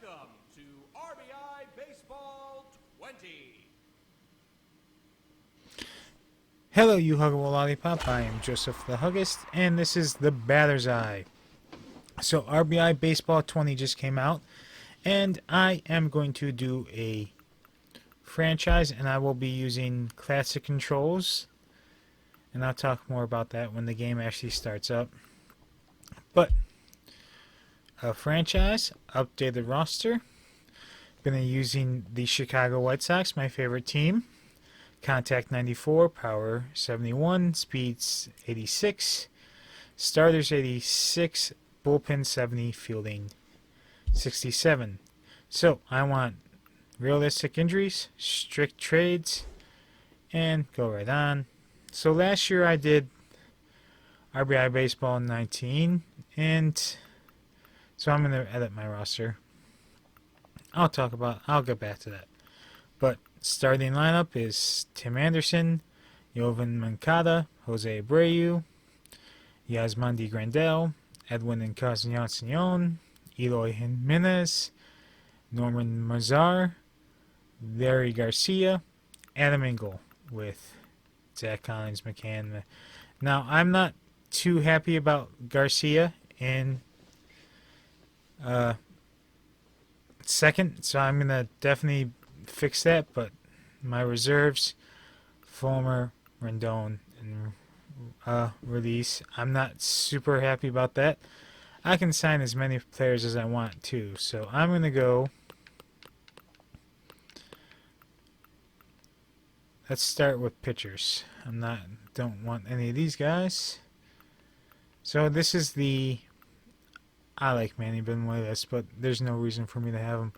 Welcome to RBI Baseball 20. Hello, you huggable lollipop. I am Joseph the Huggist, and this is the Batter's Eye. So, RBI Baseball 20 just came out, and I am going to do a franchise, and I will be using classic controls, and I'll talk more about that when the game actually starts up. But, a franchise, updated roster, been using the Chicago White Sox, my favorite team. Contact 94, power 71, speeds 86, starters 86, bullpen 70, fielding 67. So I want realistic injuries, strict trades, and go right on. So last year I did RBI Baseball 19, and so I'm going to edit my roster. I'll get back to that. But starting lineup is Tim Anderson, Yovan Moncada, Jose Abreu, Yasmani Grandal, Edwin Encarnacion, Eloy Jimenez, Norman Mazar, Larry Garcia, Adam Engel with Zach Collins, McCann. Now, I'm not too happy about Garcia in second, so I'm going to definitely fix that, but my reserves, Fulmer, Rendon, and release, I'm not super happy about that. I can sign as many players as I want too, so I'm going to go. Let's start with pitchers. Don't want any of these guys. So this is I like Manny Benuelos, but there's no reason for me to have him.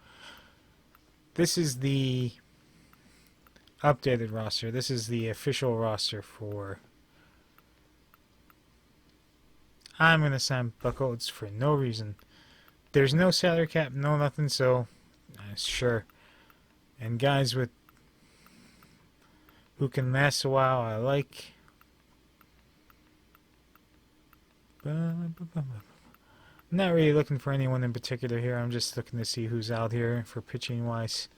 This is the updated roster. This is the official roster for. I'm going to sign Buck Oates for no reason. There's no salary cap, no nothing, so sure. And guys who can last a while, I like. I'm not really looking for anyone in particular here. I'm just looking to see who's out here for pitching wise.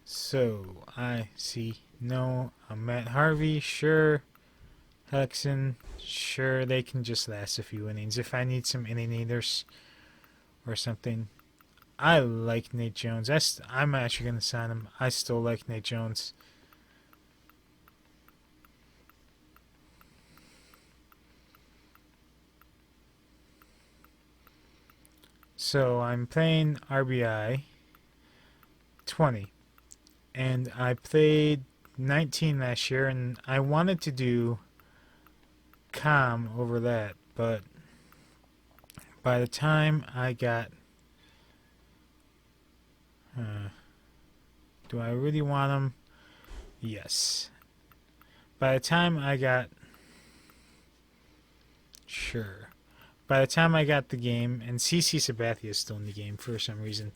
So, I see Matt Harvey, sure. Hexen, sure, they can just last a few innings. If I need some inning eaters or something. I like Nate Jones. I'm actually going to sign him. I still like Nate Jones. So I'm playing RBI 20. And I played 19 last year, and I wanted to do calm over that, but by the time I got do I really want them? Yes. By the time I got sure. By the time I got the game, and CC Sabathia is still in the game for some reason.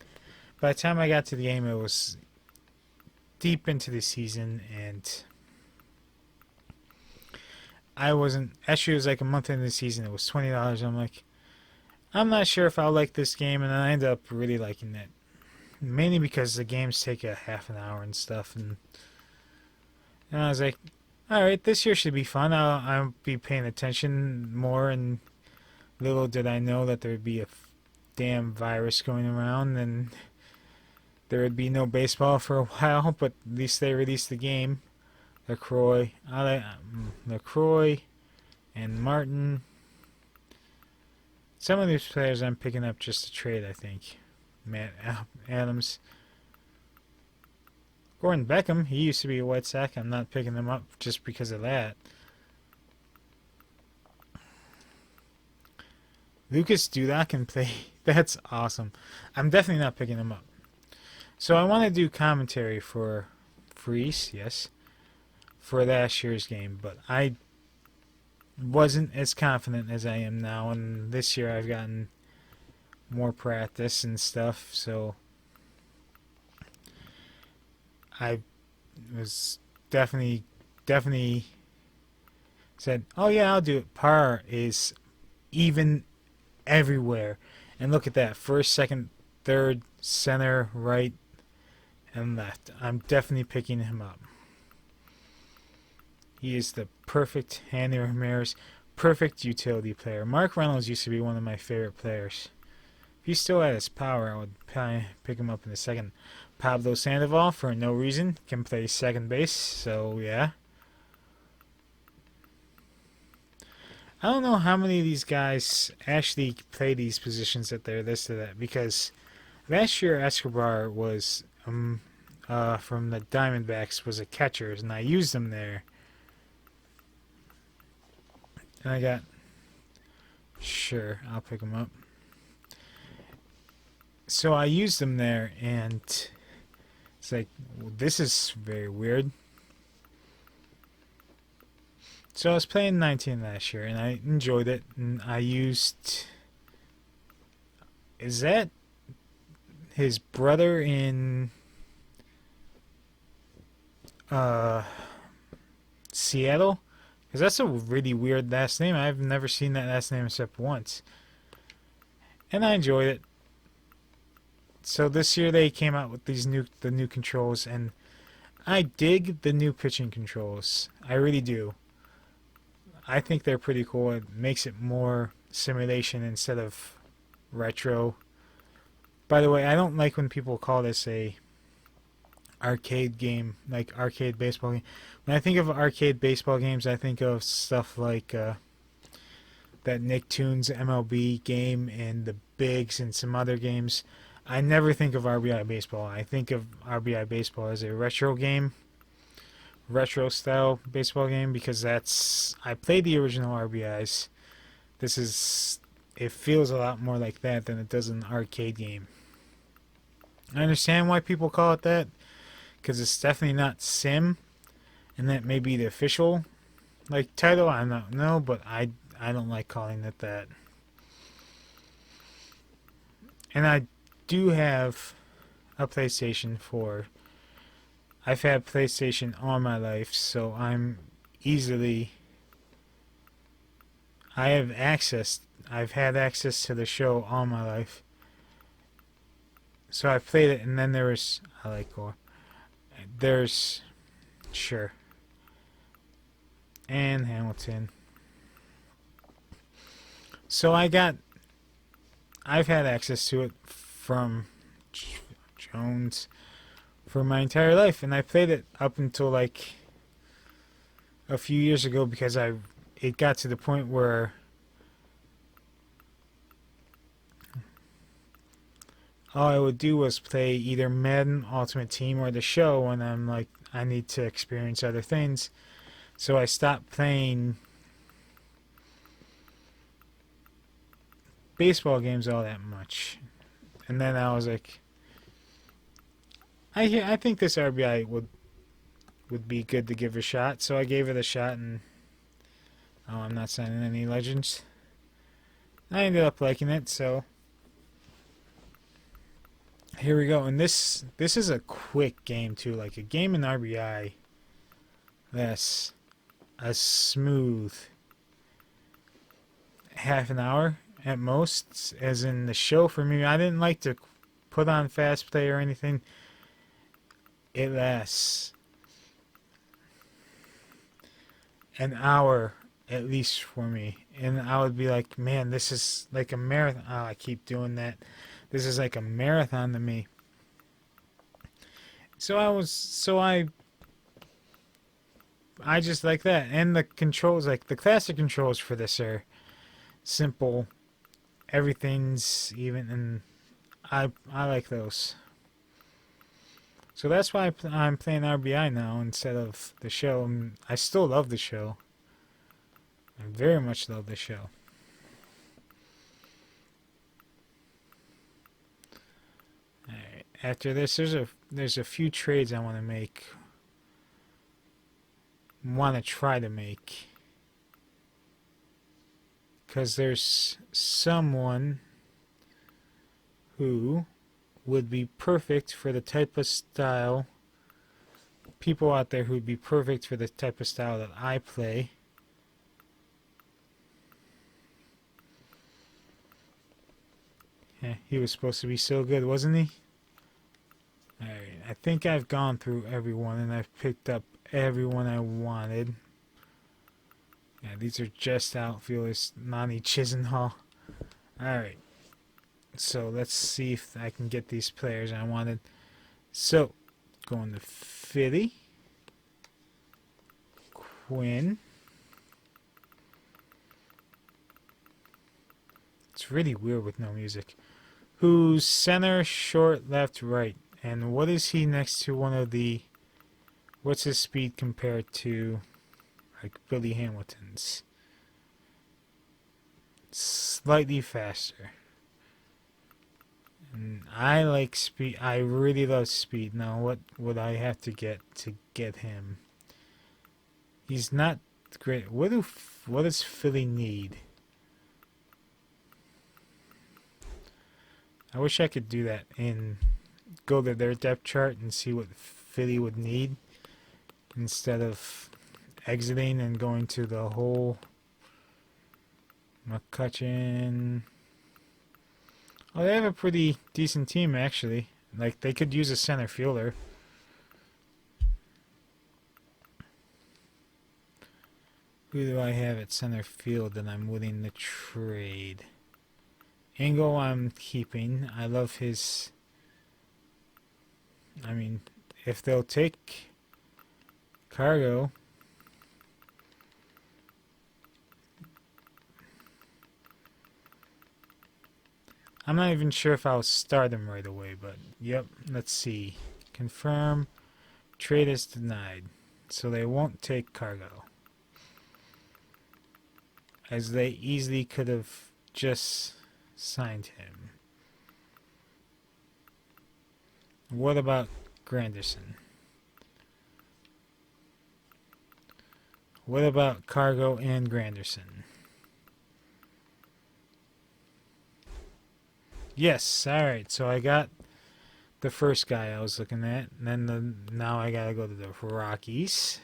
By the time I got to the game, it was deep into the season, and I wasn't. Actually, it was like a month into the season. It was $20. I'm like, I'm not sure if I'll like this game, and I ended up really liking it. Mainly because the games take a half an hour and stuff, and I was like, all right, this year should be fun. I'll be paying attention more, and little did I know that there would be a damn virus going around, and there would be no baseball for a while, but at least they released the game. LaCroix and Martin. Some of these players I'm picking up just to trade, I think. Matt Adams. Gordon Beckham, he used to be a White Sox. I'm not picking him up just because of that. Lucas Duda can play. That's awesome. I'm definitely not picking him up. So I want to do commentary for Freeze, yes, for last year's game, but I wasn't as confident as I am now, and this year I've gotten more practice and stuff, so I was definitely said, oh yeah, I'll do it. Par is even everywhere. And look at that. First, second, third, center, right, and left. I'm definitely picking him up. He is the perfect Handy Ramirez, perfect utility player. Mark Reynolds used to be one of my favorite players. If he still had his power, I would probably pick him up in a second. Pablo Sandoval, for no reason, can play second base, so yeah. I don't know how many of these guys actually play these positions that they're listed at, because last year Escobar was from the Diamondbacks was a catcher, and I used him there. And I got, sure, I'll pick him up. So I used him there, and it's like, well, this is very weird. So I was playing 19 last year, and I enjoyed it, and I used... Is that his brother in Seattle? Because that's a really weird last name. I've never seen that last name except once. And I enjoyed it. So this year they came out with the new controls, and I dig the new pitching controls. I really do. I think they're pretty cool. It makes it more simulation instead of retro. By the way, I don't like when people call this a arcade game, like arcade baseball game. When I think of arcade baseball games, I think of stuff like that Nicktoons MLB game and the Bigs and some other games. I never think of RBI baseball. I think of RBI baseball as a retro game, retro style baseball game, because I played the original RBIs. It feels a lot more like that than it does an arcade game. I understand why people call it that, because it's definitely not sim, and that may be the official title. I don't know, but I don't like calling it that. And I do have a PlayStation 4. I've had PlayStation all my life, so I've had access to the show all my life. So I played it, and then sure, and Hamilton. So I've had access to it from Jones for my entire life, and I played it up until a few years ago, because it got to the point where all I would do was play either Madden Ultimate Team or the show, and I'm like, I need to experience other things. So I stopped playing baseball games all that much. And then I was like, I think this RBI would be good to give a shot. So I gave it a shot, and I'm not signing any legends. I ended up liking it, so here we go. And this is a quick game too, like a game in RBI. That's a smooth half an hour at most, as in the show for me. I didn't like to put on fast play or anything. It lasts an hour at least for me, and I would be like, man, this is like a marathon. Oh, I keep doing that. This is like a marathon to me. I just like that. And the controls, like the classic controls for this, are simple. Everything's even, and I like those. So that's why I'm playing RBI now instead of the show. And I still love the show. I very much love the show. Alright, after this, there's a few trades I want to make. Want to try to make. Because there's someone who would be perfect for the type of style. People out there who would be perfect for the type of style that I play. He was supposed to be so good, wasn't he? Alright, I think I've gone through everyone and I've picked up everyone I wanted. Yeah, these are just outfielders. Nani Chisenhall. Alright, so let's see if I can get these players I wanted. So, going to Philly. Quinn. It's really weird with no music. Who's center, short, left, right. And what is he next to one of the... What's his speed compared to, like, Billy Hamilton's? Slightly faster. And I like speed. I really love speed. Now, what would I have to get him? He's not great. What does Philly need? I wish I could do that and go to their depth chart and see what Philly would need instead of exiting and going to the whole McCutcheon. Oh, they have a pretty decent team, actually. Like, they could use a center fielder. Who do I have at center field that I'm willing to trade? Engel I'm keeping. I love his... I mean, if they'll take Cargo... I'm not even sure if I'll start him right away, but yep, let's see. Confirm. Trade is denied. So they won't take Cargo. As they easily could have just signed him. What about Granderson? What about Cargo and Granderson? Yes, alright, so I got the first guy I was looking at, and then now I gotta go to the Rockies.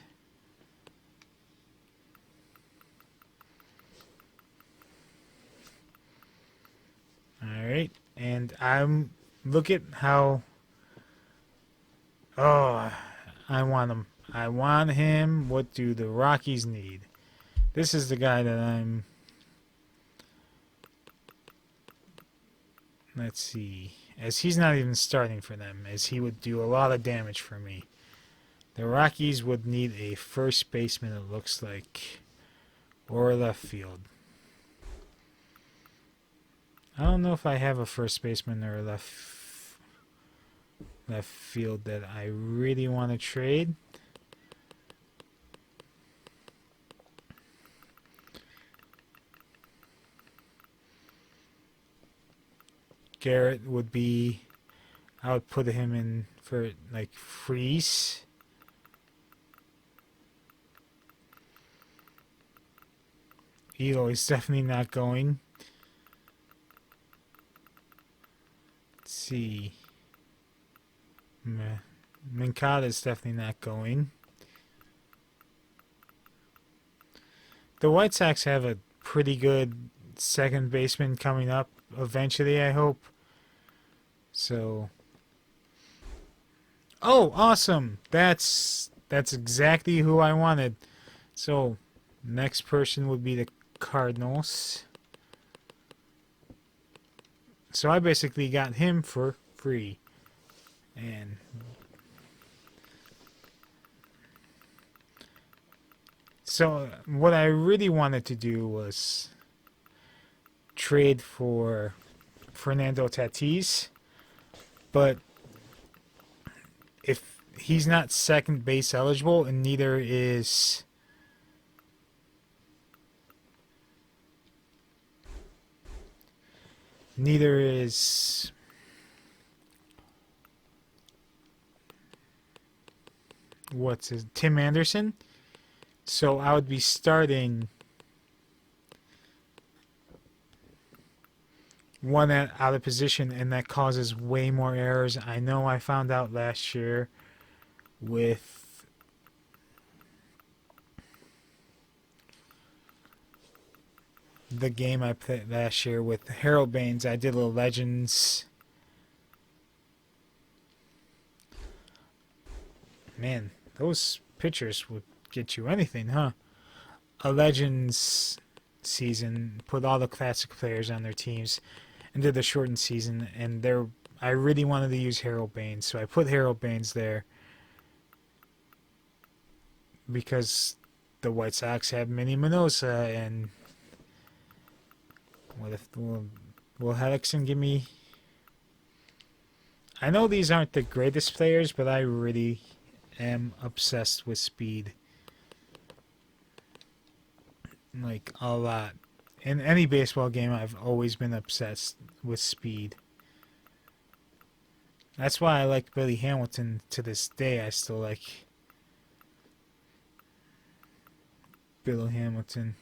Alright, and look at how, oh, I want him. I want him. What do the Rockies need? This is the guy that let's see, as he's not even starting for them, as he would do a lot of damage for me. The Rockies would need a first baseman, it looks like, or left field. I don't know if I have a first baseman or a left field that I really want to trade. Garrett would be, I would put him in for like Freeze. Elo is definitely not going. Let's see. Minkata is definitely not going. The White Sox have a pretty good second baseman coming up eventually, I hope. So, oh, awesome! That's exactly who I wanted. So, next person would be the Cardinals. So I basically got him for free. And so what I really wanted to do was trade for Fernando Tatis, but if he's not second base eligible, and neither is what's his Tim Anderson, so I would be starting one out of position, and that causes way more errors. I know I found out last year with the game I played last year with Harold Baines. I did a little Legends. Man, those pictures would get you anything, huh? A Legends season, put all the classic players on their teams, and did a shortened season. And I really wanted to use Harold Baines, so I put Harold Baines there because the White Sox have Minnie Minosa, and what if will Hellickson give me? I know these aren't the greatest players, but I really am obsessed with speed. Like, a lot. In any baseball game, I've always been obsessed with speed. That's why I like Billy Hamilton to this day. I still like Billy Hamilton.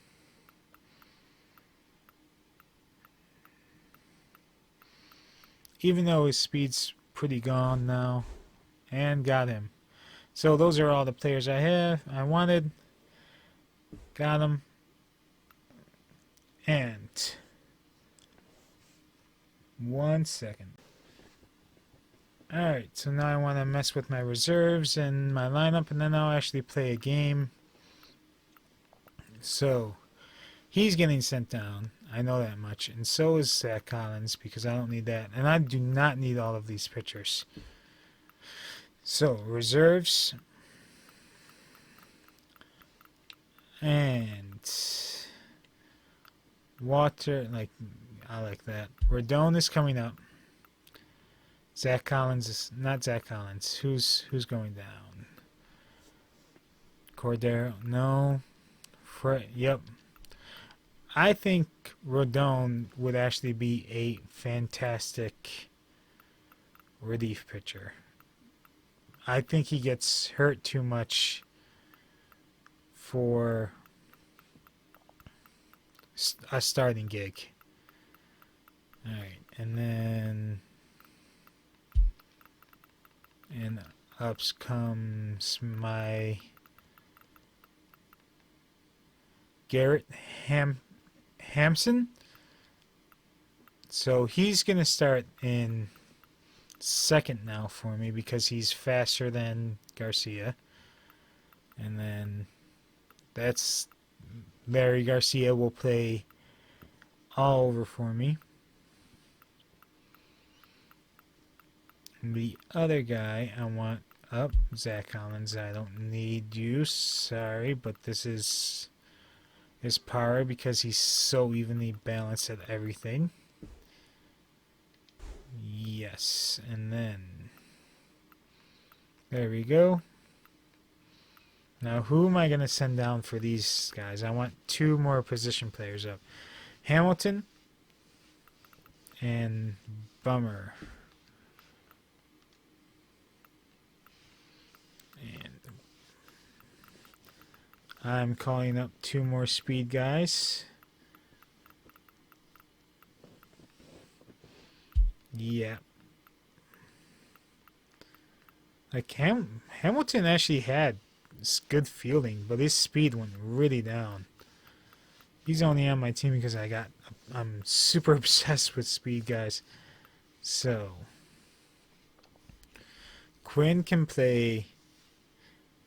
Even though his speed's pretty gone now. And got him. So those are all the players I wanted. Got them. And 1 second. Alright, so now I want to mess with my reserves and my lineup, and then I'll actually play a game. So, he's getting sent down. I know that much. And so is Zach Collins, because I don't need that. And I do not need all of these pitchers. So, reserves. And Water, I like that. Rodon is coming up. Zach Collins is not Zach Collins. Who's going down? Cordero, no. Yep. I think Rodon would actually be a fantastic relief pitcher. I think he gets hurt too much for a starting gig. Alright, and then up comes my Garrett Hampson. So he's going to start in second now for me because he's faster than Garcia. And then that's Larry Garcia will play all over for me. The other guy I want up, Zach Collins. I don't need you, sorry, but this is his power because he's so evenly balanced at everything. Yes, and then there we go. Now, who am I going to send down for these guys? I want 2 more position players up. Hamilton and Bummer. And I'm calling up 2 more speed guys. Yeah. Like Hamilton actually had good fielding, but his speed went really down. He's only on my team because I'm super obsessed with speed guys. So Quinn can play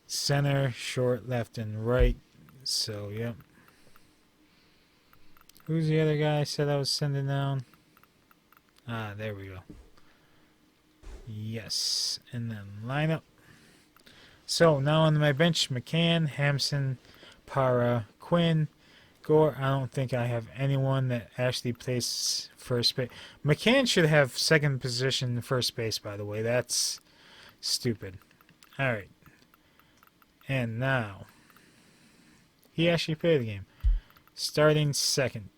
center, short, left, and right. So yep. Who's the other guy I said I was sending down? Ah, there we go. Yes, and then lineup. So now on my bench, McCann, Hampson, Para, Quinn, Gore. I don't think I have anyone that actually plays first base. McCann should have second position first base, by the way. That's stupid. All right. And now, he actually played the game. Starting second.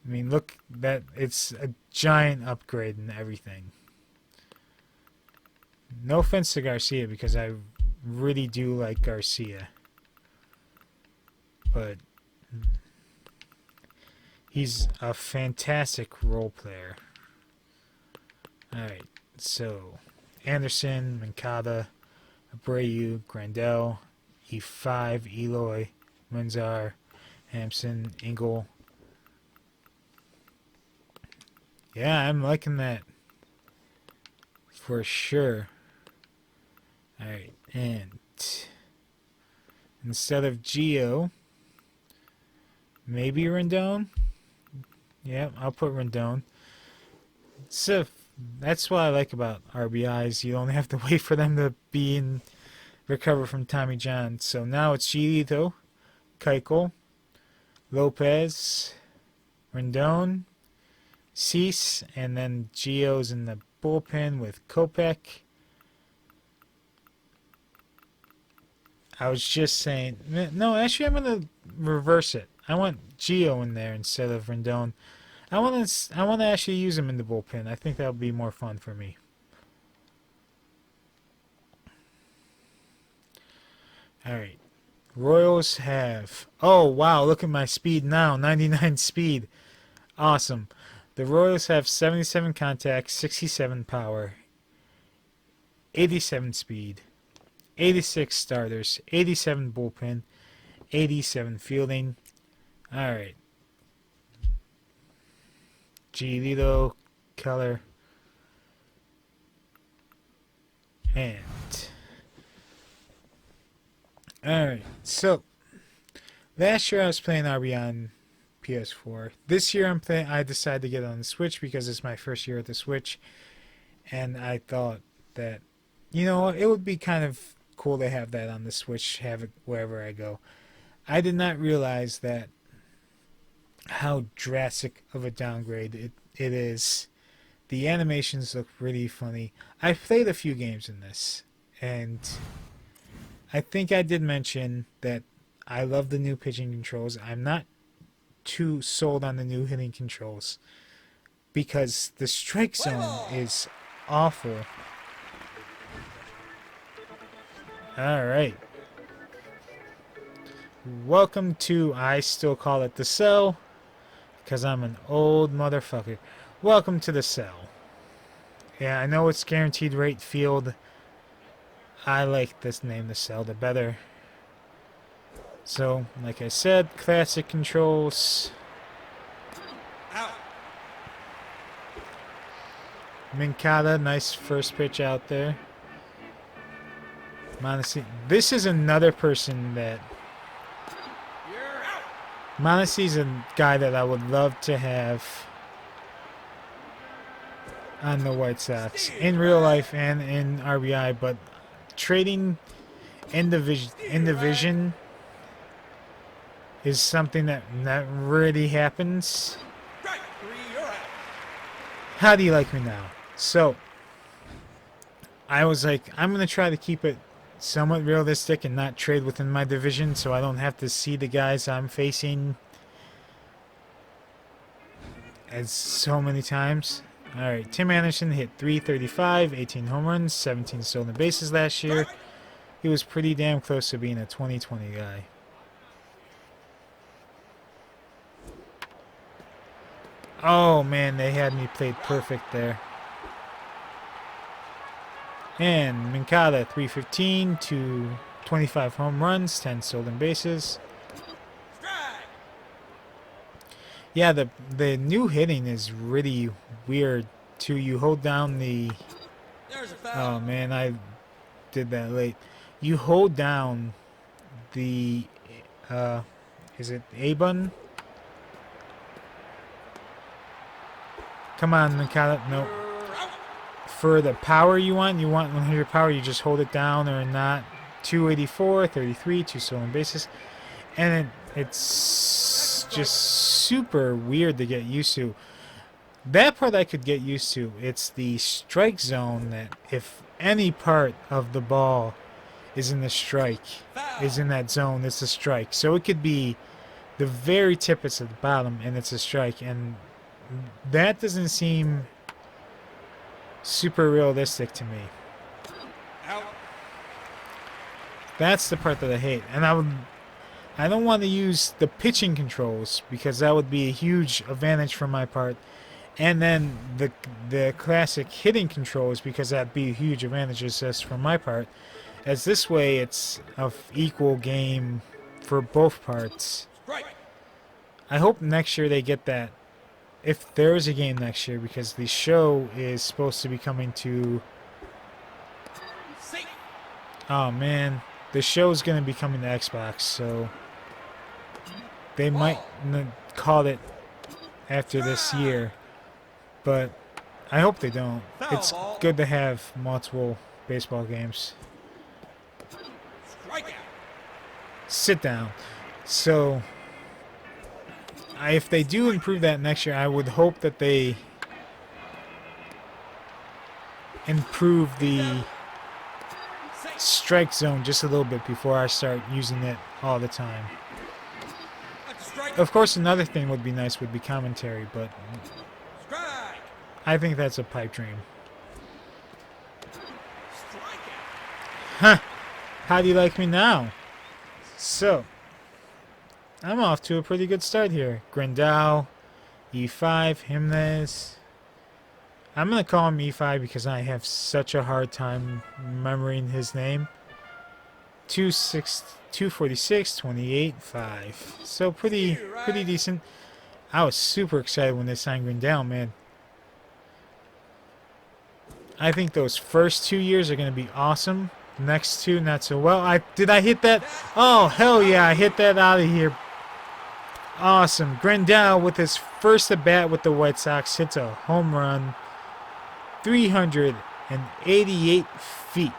I mean, look, it's a giant upgrade in everything. No offense to Garcia, because I really do like Garcia. But he's a fantastic role player. Alright, so Anderson, Mancada, Abreu, Grandel, E5, Eloy, Munzar, Hampson, Engel. Yeah, I'm liking that. For sure. Alright, and instead of Geo, maybe Rendon? Yep, I'll put Rendon. So, that's what I like about RBIs. You don't have to wait for them to be in recover from Tommy John. So now it's Giolito, Keuchel, Lopez, Rendon, Cease, and then Gio's in the bullpen with Kopech. I was just saying, no, actually I'm going to reverse it. I want Gio in there instead of Rendon. I want to actually use him in the bullpen. I think that would be more fun for me. All right. Royals have... Oh, wow, look at my speed now. 99 speed. Awesome. The Royals have 77 contacts, 67 power, 87 speed, 86 starters, 87 bullpen, 87 fielding. All right. Giolito, Keller, and... Alright, so last year I was playing RBI on PS4. This year I decided to get it on the Switch because it's my first year at the Switch, and I thought that, you know, it would be kind of cool to have that on the Switch, have it wherever I go. I did not realize that how drastic of a downgrade it is. The animations look really funny. I've played a few games in this, and I think I did mention that I love the new pitching controls. I'm not too sold on the new hitting controls because the strike zone is awful. Alright. Welcome to, I still call it the cell because I'm an old motherfucker. Welcome to the cell. Yeah, I know it's guaranteed rate field. I like this name, the cell, the better. So, like I said, classic controls. Out. Minkata, nice first pitch out there. Mondesi, this is another person that... You're out. Mondesi's a guy that I would love to have on the White Sox. In real life and in RBI, but trading in division is something that really happens. Right. 3, you're out. How do you like me now? So, I was like, I'm going to try to keep it somewhat realistic and not trade within my division so I don't have to see the guys I'm facing as so many times. Alright, Tim Anderson hit .335, 18 home runs, 17 stolen bases last year. He was pretty damn close to being a 2020 guy. Oh man, they had me played perfect there. And Minkata, 315 to 25 home runs, 10 stolen bases. Yeah, the new hitting is really weird too. You hold down the... There's a foul. Oh man, I did that late. You hold down the... is it A button? Come on, Mikata. Nope. For the power you want 100 power, you just hold it down or not. 284, 33, 2 stolen bases. And it's just super weird to get used to. That part I could get used to. It's the strike zone that if any part of the ball is in the strike, is in that zone, it's a strike. So it could be the very tip is at the bottom and it's a strike. And that doesn't seem super realistic to me. Out. That's the part that I hate. And I don't want to use the pitching controls because that would be a huge advantage for my part. And then the classic hitting controls because that'd be a huge advantage just for my part. as this way it's of equal game for both parts. Strike. I hope next year they get that, if there is a game next year, because the show is supposed to be coming to... Safe. Oh man, the show is going to be coming to Xbox, so they might call it after this year, but I hope they don't. It's good to have multiple baseball games. Strikeout. Sit down. So, if they do improve that next year, I would hope that they improve the strike zone just a little bit before I start using it all the time. That's a strike. Of course, another thing would be nice would be commentary, but Strike. I think that's a pipe dream. Strikeout. Huh. How do you like me now? So, I'm off to a pretty good start here. Grandal, E5, Jimenez. I'm going to call him E5 because I have such a hard time remembering his name. 246, 28, 5. So pretty decent. I was super excited when they signed Grandal, man. I think those first 2 years are going to be awesome. Next two, not so well. Did I hit that? Oh, hell yeah, I hit that out of here. Awesome. Grandal with his first at bat with the White Sox hits a home run. 388 feet.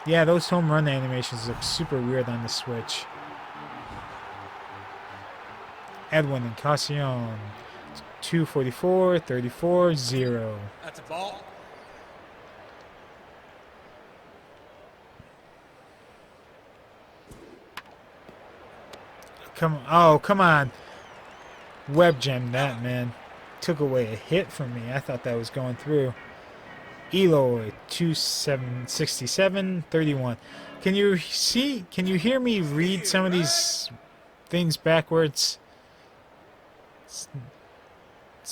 Yeah, those home run animations look super weird on the Switch. Edwin Encarnacion. 244, 34, 0. That's a ball. Come on. Web gemmed that, man. Took away a hit from me. I thought that was going through. Eloy, 2767, 31. Can you hear me read some of these things backwards? It's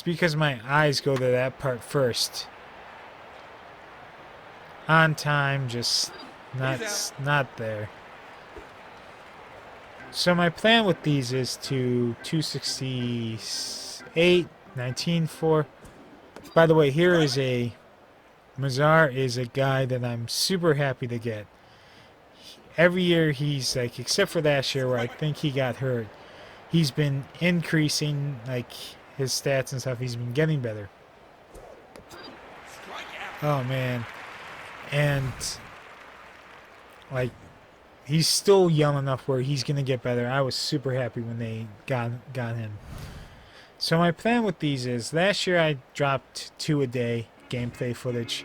because my eyes go to that part first. On time, just not there. So my plan with these is to 268, 19-4. By the way, here is a... Mazar is a guy that I'm super happy to get. Every year he's like, except for last year where I think he got hurt, he's been increasing like his stats and stuff. He's been getting better. Oh man. And like he's still young enough where he's gonna get better. I was super happy when they got him. So my plan with these is, last year I dropped 2 a day gameplay footage.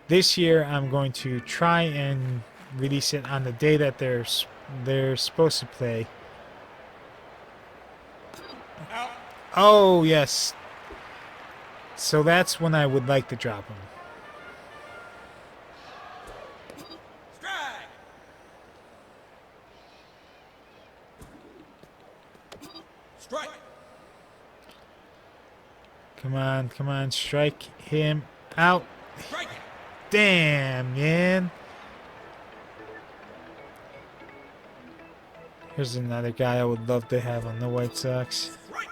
This year I'm going to try and release it on the day that they're supposed to play. Oh yes. So that's when I would like to drop them. Strike. Come on, strike him out. Strike. Damn, man. Here's another guy I would love to have on the White Sox. Strike.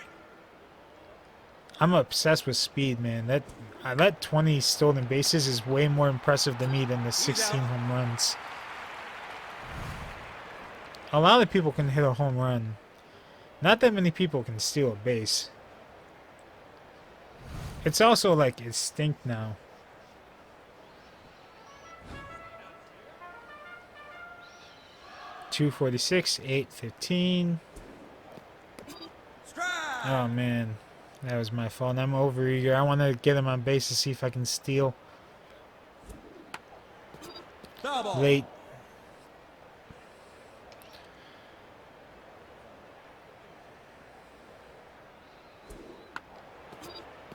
I'm obsessed with speed, man. That 20 stolen bases is way more impressive to me than the 16 home runs. A lot of people can hit a home run. Not that many people can steal a base. It's also like instinct now. .246, 815. Oh man, that was my fault. I'm overeager. I want to get him on base to see if I can steal. Late.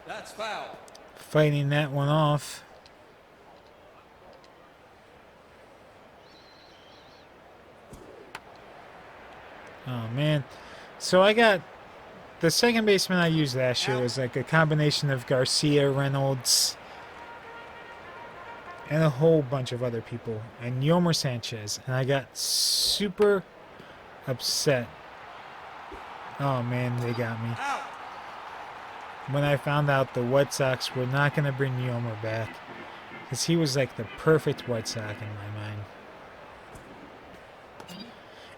That's foul. Fighting that one off. Oh man. So I got the second baseman I used last year was like a combination of Garcia, Reynolds, and a whole bunch of other people, and Yomer Sanchez, and I got super upset. Oh man, they got me. Out. When I found out the White Sox were not going to bring Yomer back, because he was like the perfect White Sox in my mind.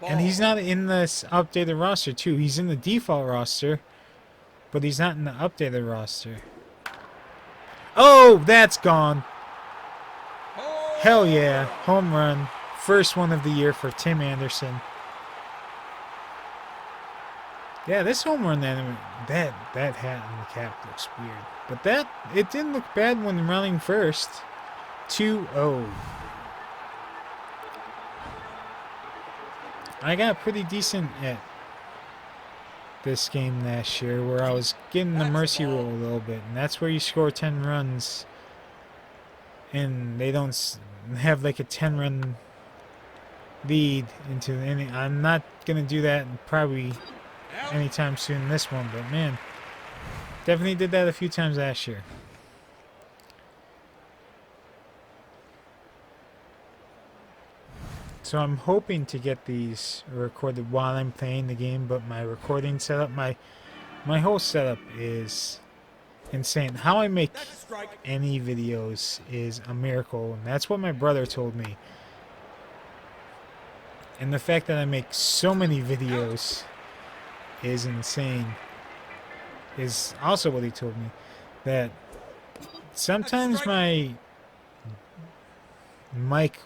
Ball. And he's not in this updated roster too. He's in the default roster, but he's not in the updated roster. Oh, that's gone. Hell yeah, home run. First one of the year for Tim Anderson. Yeah, this home run, that hat and the cap looks weird. But it didn't look bad when running first. 2-0. I got pretty decent at this game last year where I was getting the mercy rule a little bit. And that's where you score 10 runs. And they don't have like a 10-run lead into any. I'm not going to do that probably anytime soon in this one, but man, definitely did that a few times last year. So I'm hoping to get these recorded while I'm playing the game, but my recording setup, my whole setup is insane. How I make any videos is a miracle, and that's what my brother told me. And the fact that I make so many videos is insane. Is also what he told me. That sometimes my mic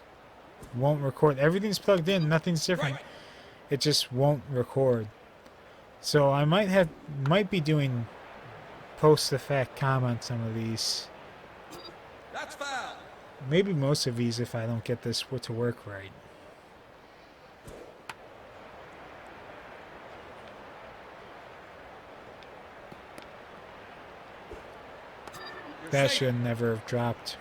won't record. Everything's plugged in, nothing's different. It just won't record. So I might be doing post-effect comments on some of these. That's foul. Maybe most of these if I don't get this to work right. That should never have dropped.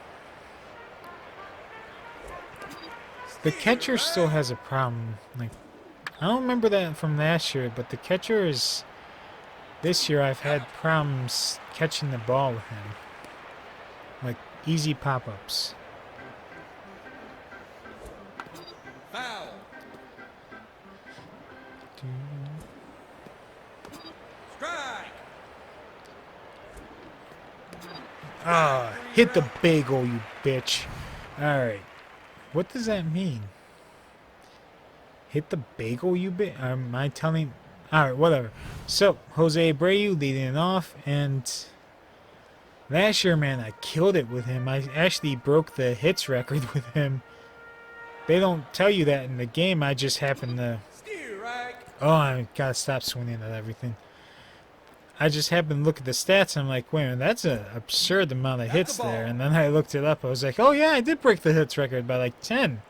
The catcher still has a problem. Like, I don't remember that from last year, but the catcher is... This year I've had problems catching the ball with him. Like, easy pop-ups. Foul. Strike. Ah, hit the bagel, you bitch. Alright. What does that mean? Hit the bagel, you bitch? Am I telling... Alright, whatever. So, Jose Abreu leading it off, and... Last year, man, I killed it with him. I actually broke the hits record with him. They don't tell you that in the game. I just happened to... Oh, I gotta stop swinging at everything. I just happened to look at the stats, and I'm like, wait a minute, that's an absurd amount of hits there. And then I looked it up. I was like, oh yeah, I did break the hits record by like 10.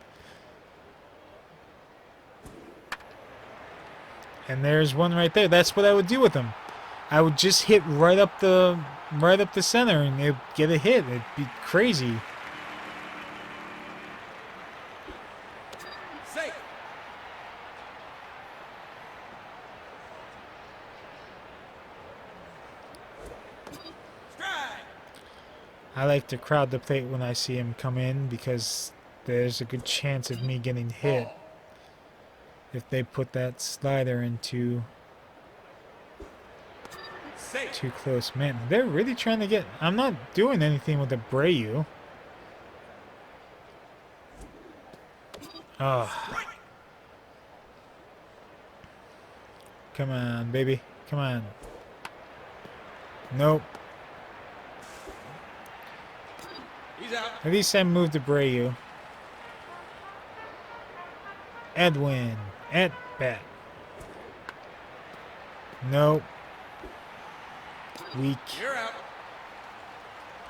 And there's one right there. That's what I would do with them. I would just hit right up the center, and they'd get a hit. It'd be crazy. Safe. Strike. I like to crowd the plate when I see him come in because there's a good chance of me getting hit if they put that slider into too close. Man, they're really trying to get... I'm not doing anything with Abreu. Oh. Come on, baby. Come on. Nope. He's out. At least I moved Abreu. Edwin. At bat. Nope. Weak. You're out.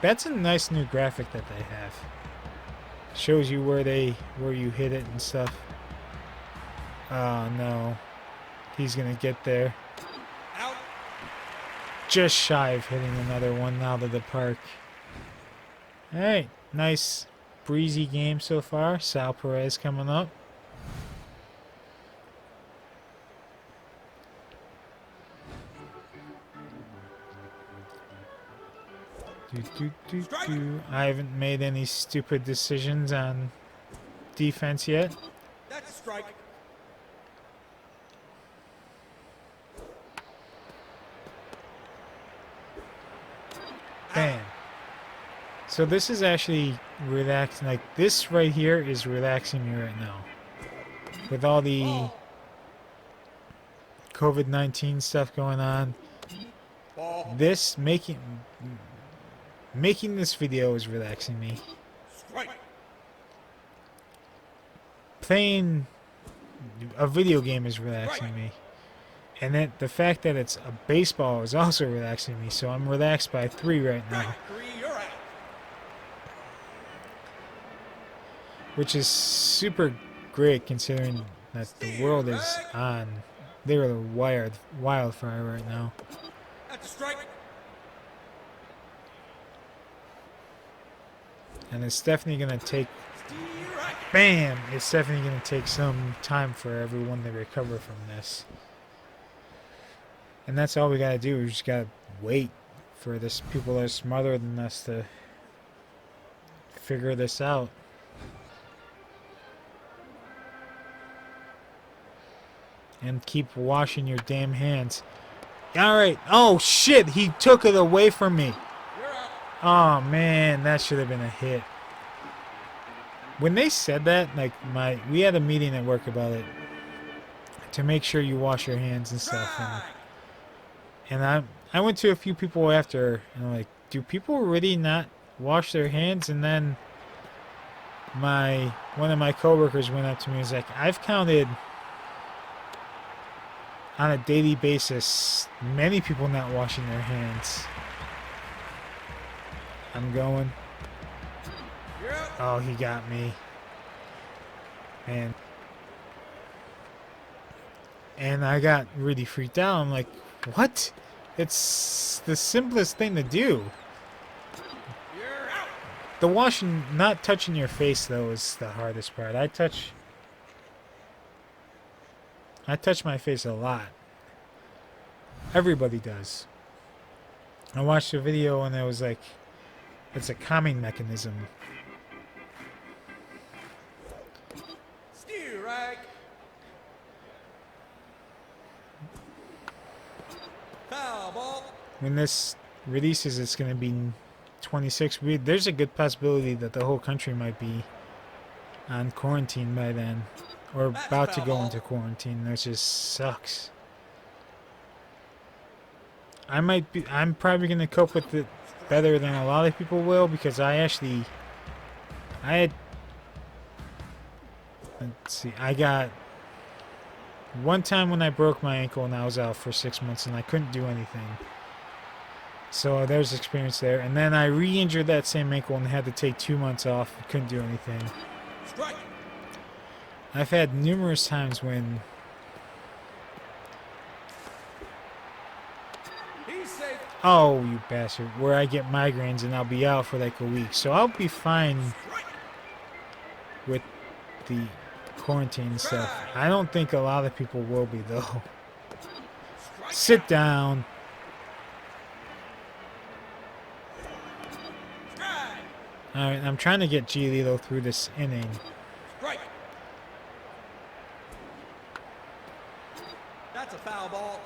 That's a nice new graphic that they have. Shows you where you hit it and stuff. Oh no. He's gonna get there. Out. Just shy of hitting another one out of the park. Alright, nice breezy game so far. Sal Perez coming up. I haven't made any stupid decisions on defense yet. That's a strike. Bam. So this is actually relaxing. Like this right here is relaxing me right now. With all the Ball. COVID-19 stuff going on. Ball. This making this video is relaxing me. Strike. Playing a video game is relaxing me. And then the fact that it's a baseball is also relaxing me. So I'm relaxed by 3 right now. Strike 3, you're out. Which is super great considering that the world is on literally wildfire right now. That's a strike. And it's definitely going to take, Strike. bam, it's definitely going to take some time for everyone to recover from this. And that's all we got to do. We just got to wait for this people that are smarter than us to figure this out. And keep washing your damn hands. Alright. Oh, shit. He took it away from me. You're out. Oh, man. That should have been a hit. When they said that, like, we had a meeting at work about it. To make sure you wash your hands and stuff. Strike. And I went to a few people after. And I'm like, do people really not wash their hands? And then one of my coworkers went up to me and was like, I've counted on a daily basis many people not washing their hands. I'm going. You're out. Oh, he got me. And I got really freaked out. I'm like, what? It's the simplest thing to do. You're out. The washing, not touching your face though, is the hardest part. I touch my face a lot. Everybody does. I watched a video and it was like, it's a calming mechanism. Strike. Foul ball. When this releases, it's going to be 26. There's a good possibility that the whole country might be on quarantine by then. Or about to go into quarantine. That just sucks. I'm probably going to cope with it better than a lot of people will because let's see, I got one time when I broke my ankle and I was out for 6 months and I couldn't do anything. So there's experience there. And then I re-injured that same ankle and had to take 2 months off. Couldn't do anything. Strike. I've had numerous times when He's safe. oh, you bastard, where I get migraines and I'll be out for like a week. So I'll be fine Strike. with the quarantine stuff. I don't think a lot of people will be though. Strike. Sit down. Strike. Alright, I'm trying to get Giolito through this inning. Strike. That's a foul ball.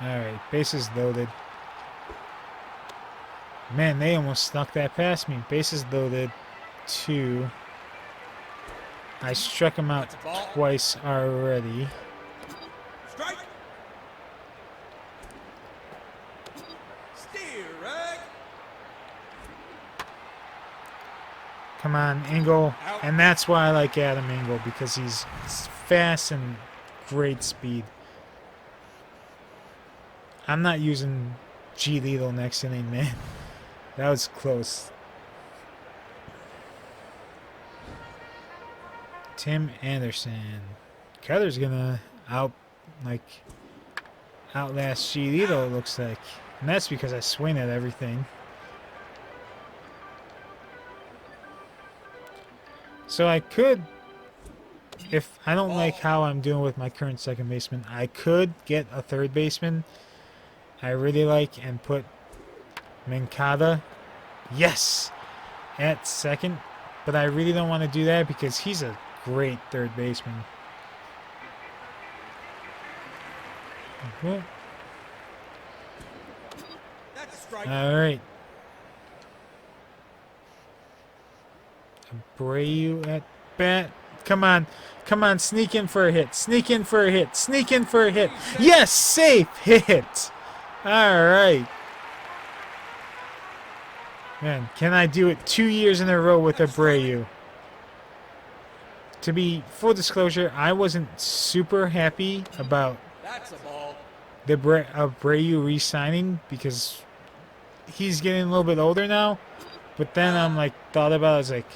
Alright, bases loaded. Man, they almost snuck that past me. Bases loaded. 2. I struck him out twice already. Strike. Strike. Come on, Engel. And that's why I like Adam Engel, because he's fast and great speed. I'm not using Giolito next inning, man. That was close. Tim Anderson. Keller's gonna outlast Giolito, it looks like. And that's because I swing at everything. So I could if I don't like how I'm doing with my current second baseman, I could get a third baseman I really like and put Mancada, yes, at second. But I really don't want to do that because he's a great third baseman. That's a strike. All right. Abreu at bat. Come on. Come on. Sneak in for a hit. Sneak in for a hit. Sneak in for a hit. Yes. Safe hit. All right. Man, can I do it 2 years in a row with Abreu? To be full disclosure, I wasn't super happy about That's a ball. the Abreu re-signing because he's getting a little bit older now. But then I'm like, thought about it, I was like,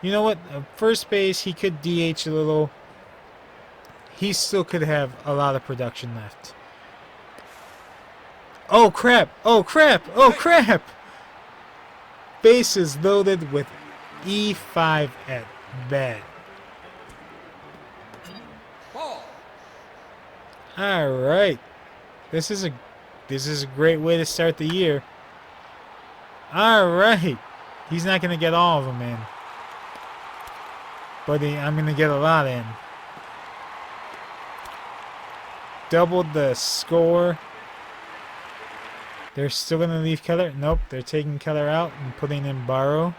you know what? First base, he could DH a little. He still could have a lot of production left. Oh, crap. Oh, crap. Oh, crap. Bases loaded with E5 at bat. Ball. All right. This is a great way to start the year. All right. He's not going to get all of them in. But I'm going to get a lot in. Doubled the score. They're still going to leave Keller. Nope, they're taking Keller out and putting in Barrow.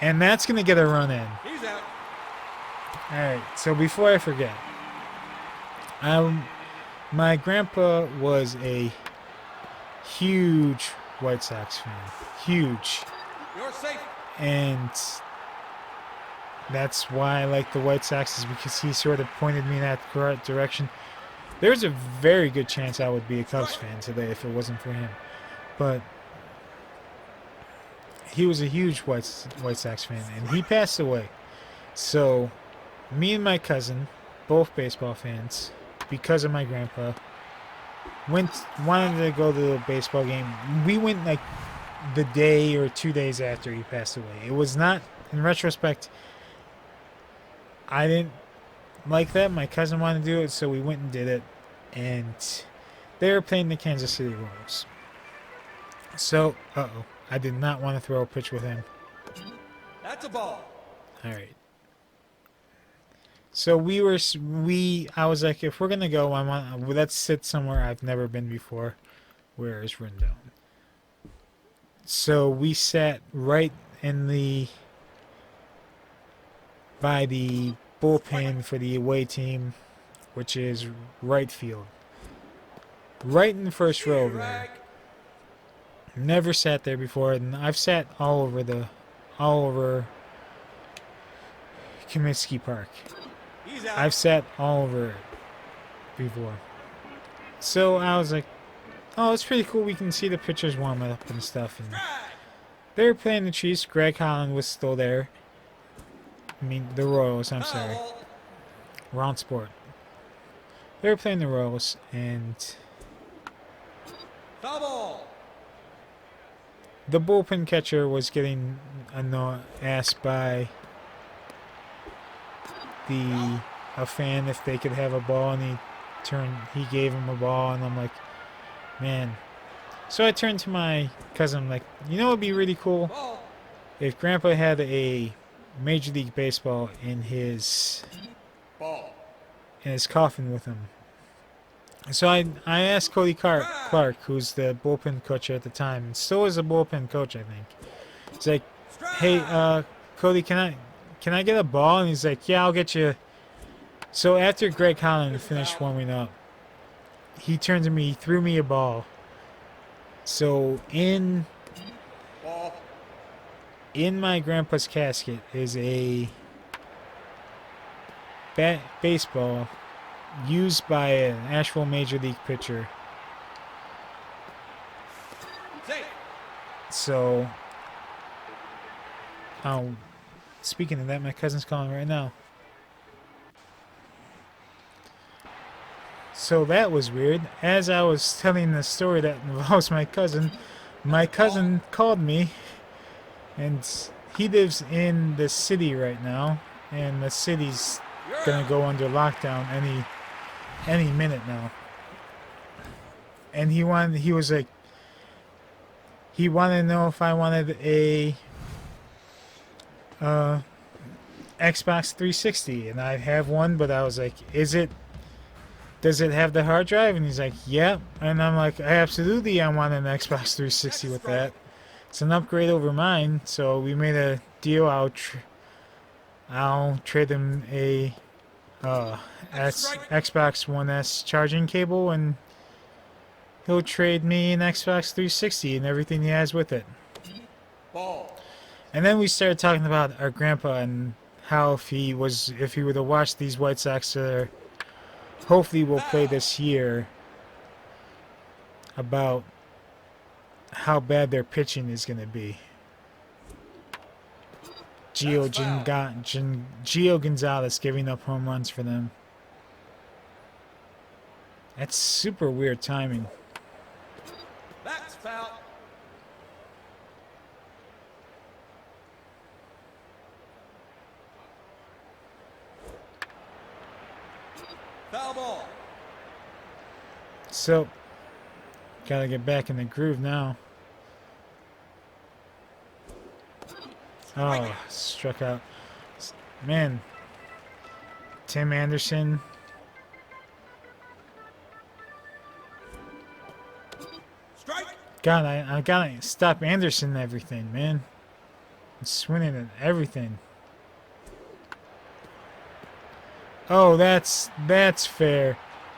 And that's going to get a run in. He's out. All right, so before I forget, my grandpa was a huge White Sox fan. Huge. You're safe. And that's why I like the White Sox, is because he sort of pointed me in that correct direction. There's a very good chance I would be a Cubs fan today if it wasn't for him. But he was a huge White Sox fan, and he passed away. So me and my cousin, both baseball fans, because of my grandpa, wanted to go to the baseball game. We went like the day or 2 days after he passed away. It was not, in retrospect, I didn't like that. My cousin wanted to do it, so we went and did it. And they were playing the Kansas City Royals. So, I did not want to throw a pitch with him. That's a ball. All right. So I was like, if we're gonna go, let's sit somewhere I've never been before. Where is Rendon? So we sat right by the bullpen for the away team, which is right field. Right in the first row over there. Never sat there before, and I've sat all over Comiskey Park. I've sat all over it before. So I was like, oh, it's pretty cool. We can see the pitchers warm up and stuff. And they were playing the Chiefs. Greg Holland was still there. I mean, the Royals, I'm sorry. Wrong sport. They were playing the Royals, and the bullpen catcher was getting asked by a fan if they could have a ball, and he gave him a ball, and I'm like, man. So I turned to my cousin, I'm like, you know what would be really cool? If Grandpa had a Major League Baseball in his coffin with him. So I asked Cody Clark, who's the bullpen coach at the time, and still is a bullpen coach, I think. It's like, hey, Cody, can I get a ball? And he's like, yeah, I'll get you. So after Greg Holland finished warming up, he turned to me, threw me a ball. So in my grandpa's casket is a baseball used by an actual Major League pitcher. So, speaking of that, my cousin's calling right now. So that was weird. As I was telling the story that involves my cousin called me And he lives in the city right now, and the city's You're gonna out. go under lockdown any minute now. And he was like, he wanted to know if I wanted a Xbox 360, and I have one, but I was like, does it have the hard drive? And he's like, yep. And I'm like, absolutely, I want an Xbox 360 with that. It's an upgrade over mine, so we made a deal. I'll trade him a Xbox One S charging cable, and he'll trade me an Xbox 360 and everything he has with it. Ball. And then we started talking about our grandpa and how if he would have watched these White Sox that hopefully will play this year, about how bad their pitching is going to be. Gio Gonzalez giving up home runs for them. That's super weird timing. That's foul. Foul ball. So, gotta get back in the groove now. Oh, struck out. Man, Tim Anderson. Strike. God, I gotta stop Anderson everything, man. I'm swinging at everything. Oh, that's fair.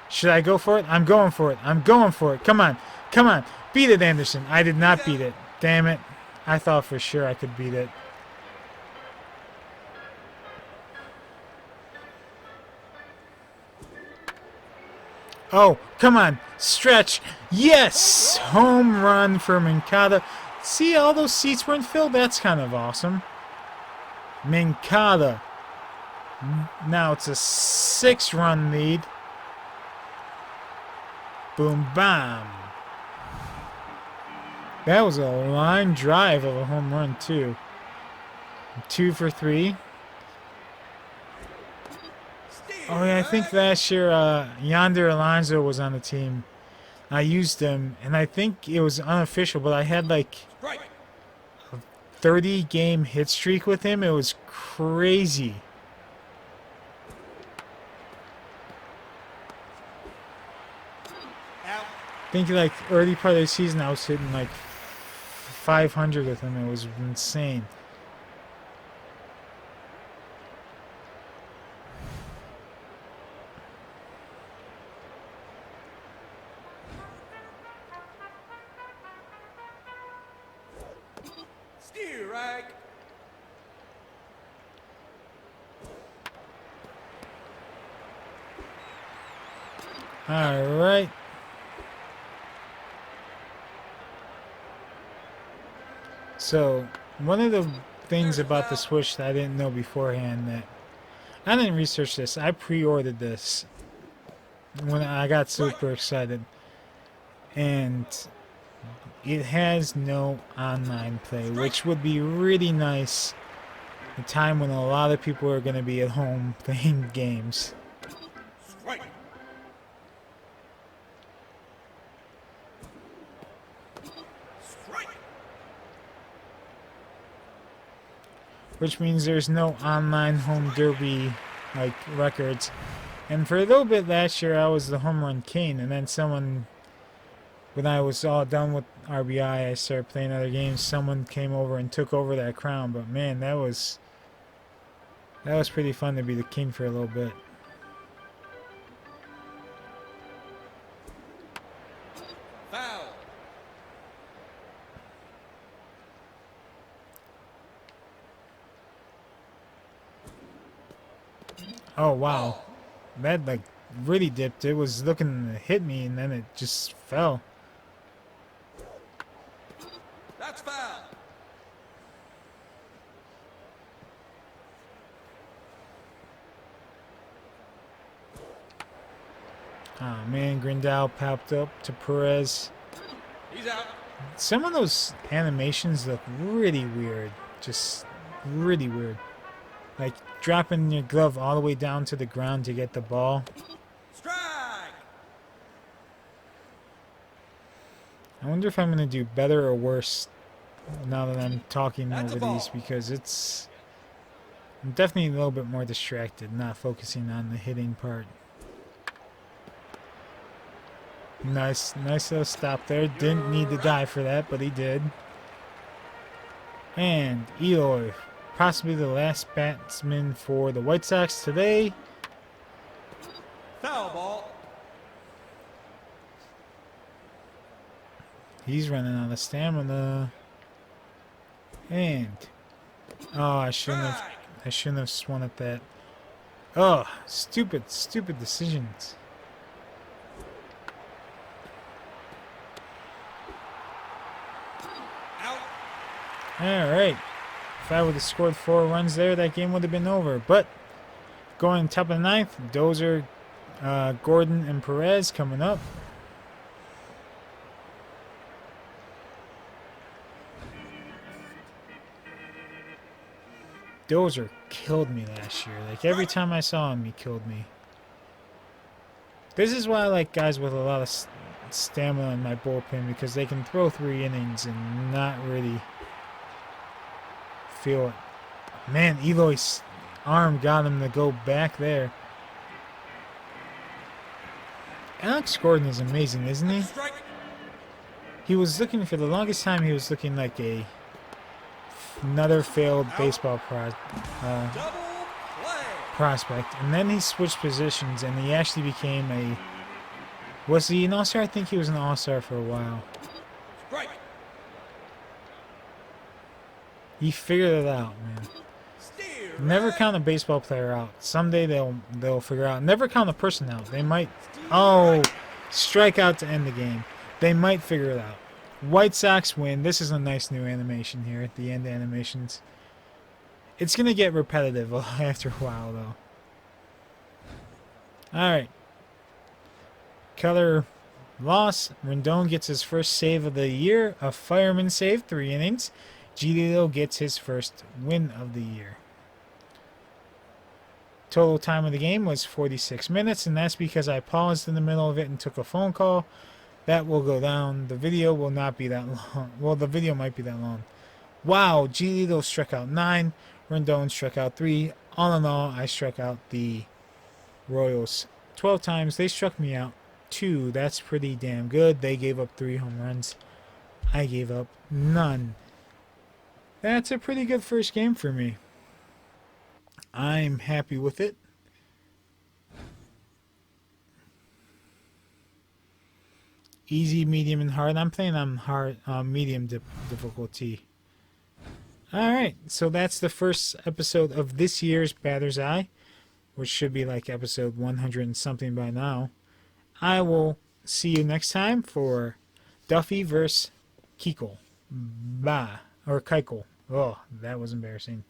Should I go for it? I'm going for it. I'm going for it. Come on. Come on. Beat it, Anderson. I did not beat it. Damn it. I thought for sure I could beat it. Oh, come on. Stretch. Yes! Home run for Mancada. See, all those seats weren't filled? That's kind of awesome. Mancada. Now it's a 6-run lead. Boom, bam. That was a line drive of a home run, too. 2 for 3. Oh, yeah, I think last year Yonder Alonso was on the team. I used him, and I think it was unofficial, but I had like Strike. 30-game hit streak with him. It was crazy. Out. I think like early part of the season I was hitting like 500 with him. It was insane. Strike. All right. So, one of the things about the Switch that I didn't know beforehand, that I didn't research this. I pre-ordered this when I got super excited, and it has no online play, which would be really nice. A time when a lot of people are going to be at home playing games. Strike. Strike. Which means there's no online home derby like records. And for a little bit last year, I was the home run king, and then someone, when I was all done with RBI, I started playing other games. Someone came over and took over that crown. But man, that was pretty fun to be the king for a little bit. Foul. Oh wow, that like really dipped. It was looking to hit me, and then it just fell. That's foul. Oh man, Grindal popped up to Perez. He's out. Some of those animations look really weird. Just really weird. Like dropping your glove all the way down to the ground to get the ball. Strike! I wonder if I'm going to do better or worse now that I'm talking That's over a ball. these, because I'm definitely a little bit more distracted, not focusing on the hitting part. Nice little stop there. Didn't need to die for that, but he did. And Eloy, possibly the last batsman for the White Sox today. Foul ball. He's running out of stamina. And I shouldn't have swung at that. Oh, stupid decisions. Out. All right. If I would have scored 4 runs there, that game would have been over. But going top of the ninth, Dozier, Gordon, and Perez coming up. Dozier killed me last year. Like, every time I saw him, he killed me. This is why I like guys with a lot of stamina in my bullpen, because they can throw 3 innings and not really feel it. Man, Eloy's arm got him to go back there. Alex Gordon is amazing, isn't he? Strike. He was looking, for the longest time, he was looking like another failed baseball Double play. prospect. And then he switched positions, and he actually became was he an all-star? I think he was an all-star for a while. Strike. He figured it out, man. Steer. Never count a baseball player out. Someday they'll figure out. Never count a person out. They might. Oh, strikeout to end the game. They might figure it out. White Sox win. This is a nice new animation here at the end animations. It's gonna get repetitive after a while, though. All right. Keller loss. Rendon gets his first save of the year. A fireman save, 3 innings. Giolito gets his first win of the year. Total time of the game was 46 minutes, and that's because I paused in the middle of it and took a phone call. That will go down. The video will not be that long. Well, the video might be that long. Wow, Giolito struck out 9. Rendon struck out 3. All in all, I struck out the Royals 12 times. They struck me out 2. That's pretty damn good. They gave up 3 home runs. I gave up none. That's a pretty good first game for me. I'm happy with it. Easy, medium, and hard. I'm playing on hard, medium difficulty. Alright, so that's the first episode of this year's Batter's Eye, which should be like episode 100 and something by now. I will see you next time for Duffy vs. Keuchel. Bah. Or Keuchel. Oh, that was embarrassing.